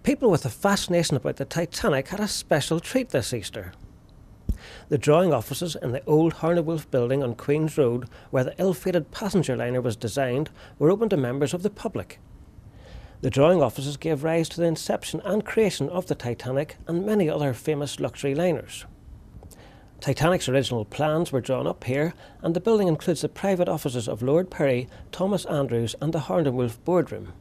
People with a fascination about the Titanic had a special treat this Easter. The drawing offices in the old Harnewolf building on Queen's Road, where the ill-fated passenger liner was designed, were open to members of the public. The drawing offices gave rise to the inception and creation of the Titanic and many other famous luxury liners. Titanic's original plans were drawn up here, and the building includes the private offices of Lord Perry, Thomas Andrews and the Harnewolf boardroom.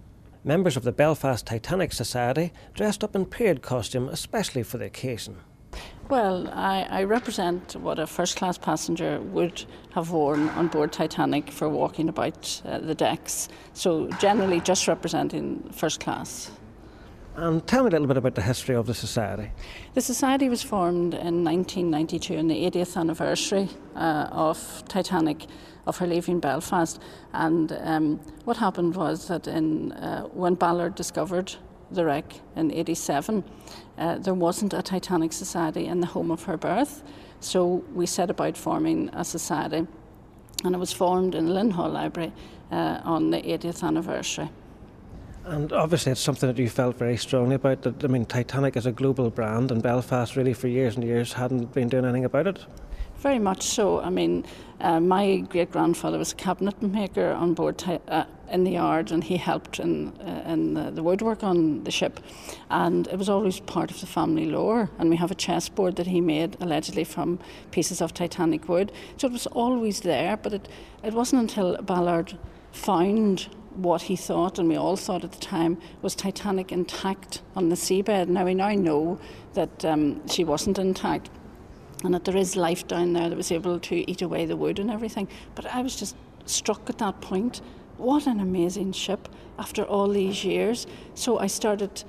Members of the Belfast Titanic Society dressed up in period costume especially for the occasion. Well, I represent what a first-class passenger would have worn on board Titanic for walking about the decks, so generally just representing first class. And tell me a little bit about the history of the Society. The Society was formed in 1992 on the 80th anniversary of Titanic, of her leaving Belfast. And what happened was that when Ballard discovered the wreck in 87, there wasn't a Titanic Society in the home of her birth. So we set about forming a society, and it was formed in Lynn Hall Library on the 80th anniversary. And obviously it's something that you felt very strongly about. That, I mean, Titanic is a global brand, and Belfast really for years and years hadn't been doing anything about it. Very much so. I mean, my great-grandfather was a cabinet maker on board in the yard, and he helped in the woodwork on the ship. And it was always part of the family lore. And we have a chessboard that he made, allegedly from pieces of Titanic wood. So it was always there, but it wasn't until Ballard found what he thought, and we all thought at the time, was Titanic intact on the seabed. Now we now know that she wasn't intact, and that there is life down there that was able to eat away the wood and everything. But I was just struck at that point. What an amazing ship after all these years. So I started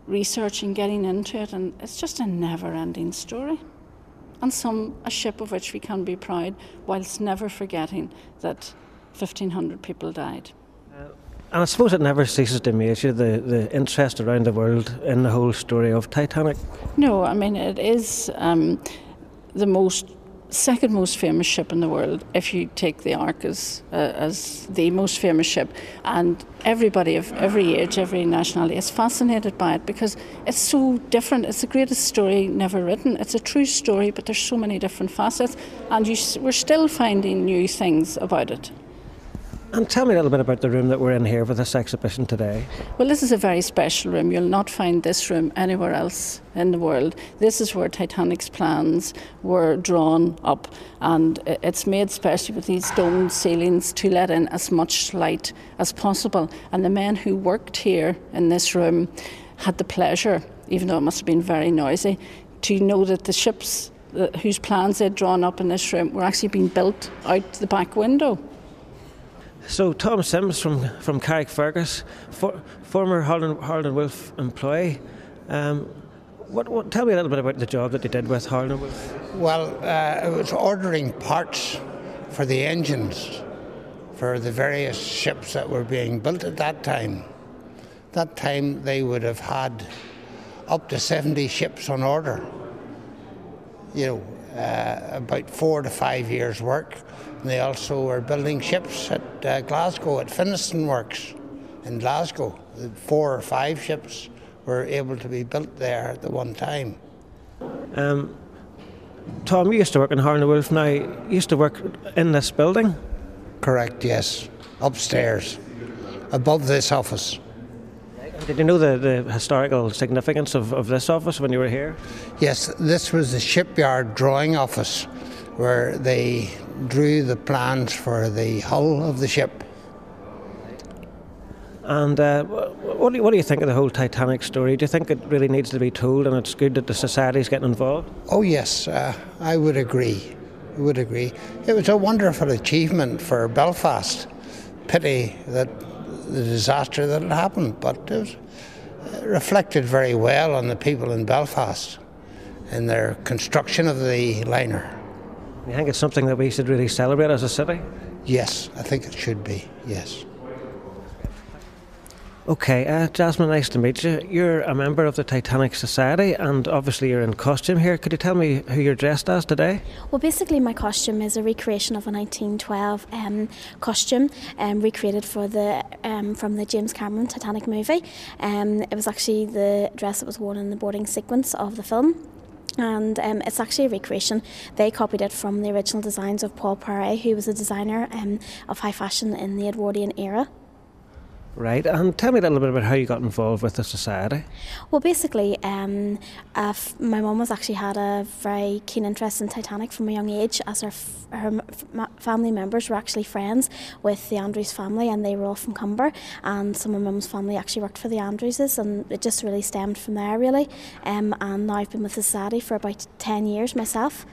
researching, getting into it, and it's just a never-ending story. And a ship of which we can be proud, whilst never forgetting that 1,500 people died. And I suppose it never ceases to amaze you, the interest around the world in the whole story of Titanic. No, I mean, it is the second most famous ship in the world, if you take the Ark as the most famous ship. And everybody of every age, every nationality is fascinated by it because it's so different. It's the greatest story never written. It's a true story, but there's so many different facets, and we're still finding new things about it. And tell me a little bit about the room that we're in here for this exhibition today. Well, this is a very special room. You'll not find this room anywhere else in the world. This is where Titanic's plans were drawn up, and it's made specially with these domed ceilings to let in as much light as possible. And the men who worked here in this room had the pleasure, even though it must have been very noisy, to know that the ships whose plans they'd drawn up in this room were actually being built out the back window. So Tom Sims from Carrickfergus, former Harland Wolff employee. Tell me a little bit about the job that you did with Harland Wolff. Well, it was ordering parts for the engines for the various ships that were being built at that time. That time they would have had up to 70 ships on order. About 4 to 5 years' work. And they also were building ships at Glasgow, at Finniston Works in Glasgow. 4 or 5 ships were able to be built there at the one time. Tom, you used to work in Harland Wolff. Now, you used to work in this building? Correct, yes. Upstairs, above this office. Did you know the historical significance of this office when you were here? Yes, this was the shipyard drawing office where they drew the plans for the hull of the ship. And what do you think of the whole Titanic story? Do you think it really needs to be told, and it's good that the society's getting involved? Oh yes, I would agree. It was a wonderful achievement for Belfast. Pity that the disaster that had happened, but it reflected very well on the people in Belfast in their construction of the liner. You think it's something that we should really celebrate as a city? Yes, I think it should be, yes. Okay, Jasmine, nice to meet you. You're a member of the Titanic Society, and obviously you're in costume here. Could you tell me who you're dressed as today? Well, basically my costume is a recreation of a 1912 costume recreated for from the James Cameron Titanic movie. It was actually the dress that was worn in the boarding sequence of the film. And it's actually a recreation. They copied it from the original designs of Paul Poiret, who was a designer of high fashion in the Edwardian era. Right, and tell me a little bit about how you got involved with the society. Well, basically, my mum was actually had a very keen interest in Titanic from a young age, as her family members were actually friends with the Andrews family, and they were all from Cumber, and some of my mum's family actually worked for the Andrewses, and it just really stemmed from there, really. And now I've been with the society for about 10 years myself.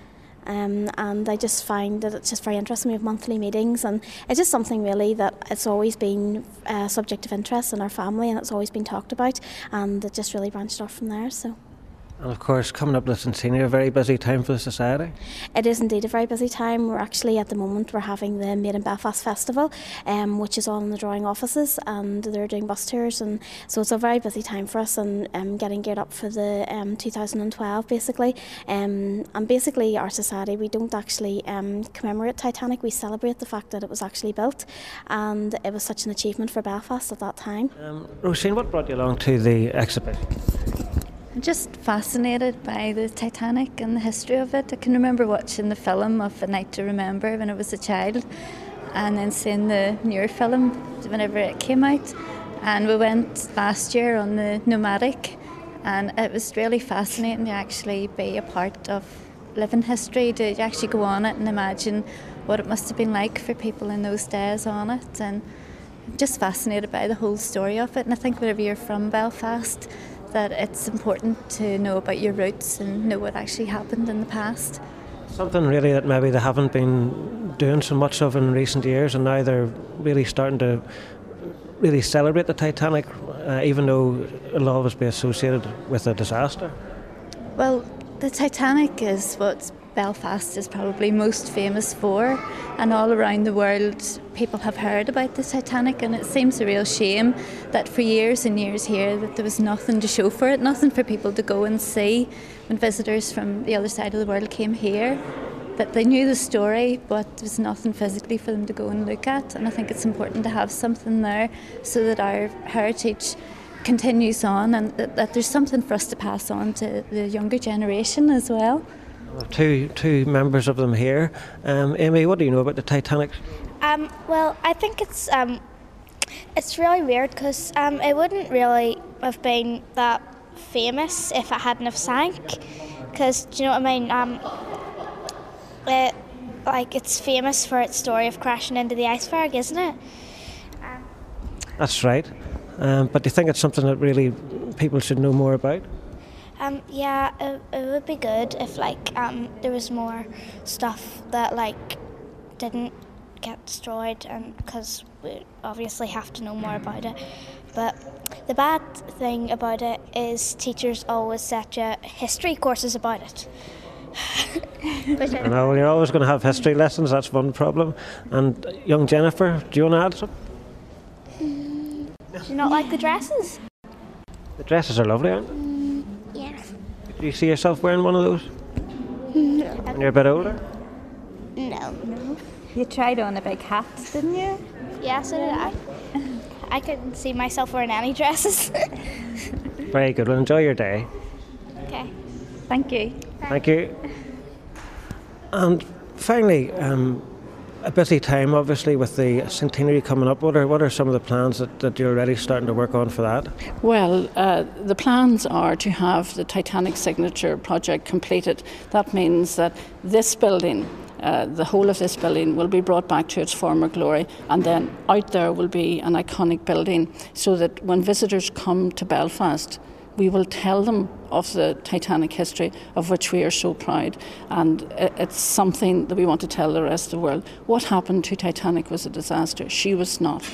And I just find that it's just very interesting. We have monthly meetings, and it's just something really that it's always been a subject of interest in our family, and it's always been talked about, and it just really branched off from there. So. And of course, coming up to the centenary, a very busy time for the society. It is indeed a very busy time. We're actually, at the moment, we're having the Made in Belfast Festival, which is all in the drawing offices, and they're doing bus tours, and so it's a very busy time for us, and getting geared up for the 2012 basically. And basically our society, we don't actually commemorate Titanic, we celebrate the fact that it was actually built, and it was such an achievement for Belfast at that time. Roisin, what brought you along to the exhibition? I'm just fascinated by the Titanic and the history of it. I can remember watching the film of A Night to Remember when I was a child, and then seeing the newer film whenever it came out. And we went last year on the Nomadic, and it was really fascinating to actually be a part of living history, to actually go on it and imagine what it must have been like for people in those days on it. And I'm just fascinated by the whole story of it. And I think whenever you're from Belfast, that it's important to know about your roots and know what actually happened in the past. Something really that maybe they haven't been doing so much of in recent years, and now they're really starting to really celebrate the Titanic, even though it'll always be associated with a disaster. Well, the Titanic is what Belfast is probably most famous for, and all around the world people have heard about the Titanic, and it seems a real shame that for years and years here that there was nothing to show for it, nothing for people to go and see when visitors from the other side of the world came here, that they knew the story but there was nothing physically for them to go and look at. And I think it's important to have something there so that our heritage continues on, and that there's something for us to pass on to the younger generation as well. Two members of them here. Amy, what do you know about the Titanic? Well, I think it's really weird because it wouldn't really have been that famous if it hadn't have sank. Because, do you know what I mean? It's famous for its story of crashing into the iceberg, isn't it? That's right. But do you think it's something that really people should know more about? Yeah, it would be good if there was more stuff that didn't get destroyed, and because we obviously have to know more about it. But the bad thing about it is teachers always set you history courses about it. I know, you're always going to have history lessons, that's one problem. And young Jennifer, do you want to add something? Do you not like the dresses? The dresses are lovely, aren't they? Yeah. Do you see yourself wearing one of those? No. When you're a bit older? No. You tried on a big hat, didn't you? Yeah, so did I. I couldn't see myself wearing any dresses. Very good, well enjoy your day. Okay. Thank you. Thank you. And finally, a busy time obviously with the centenary coming up. What are some of the plans that you're already starting to work on for that? Well, the plans are to have the Titanic signature project completed. That means that this building, the whole of this building will be brought back to its former glory, and then out there will be an iconic building so that when visitors come to Belfast, we will tell them of the Titanic history of which we are so proud, and it's something that we want to tell the rest of the world. What happened to Titanic was a disaster. She was not.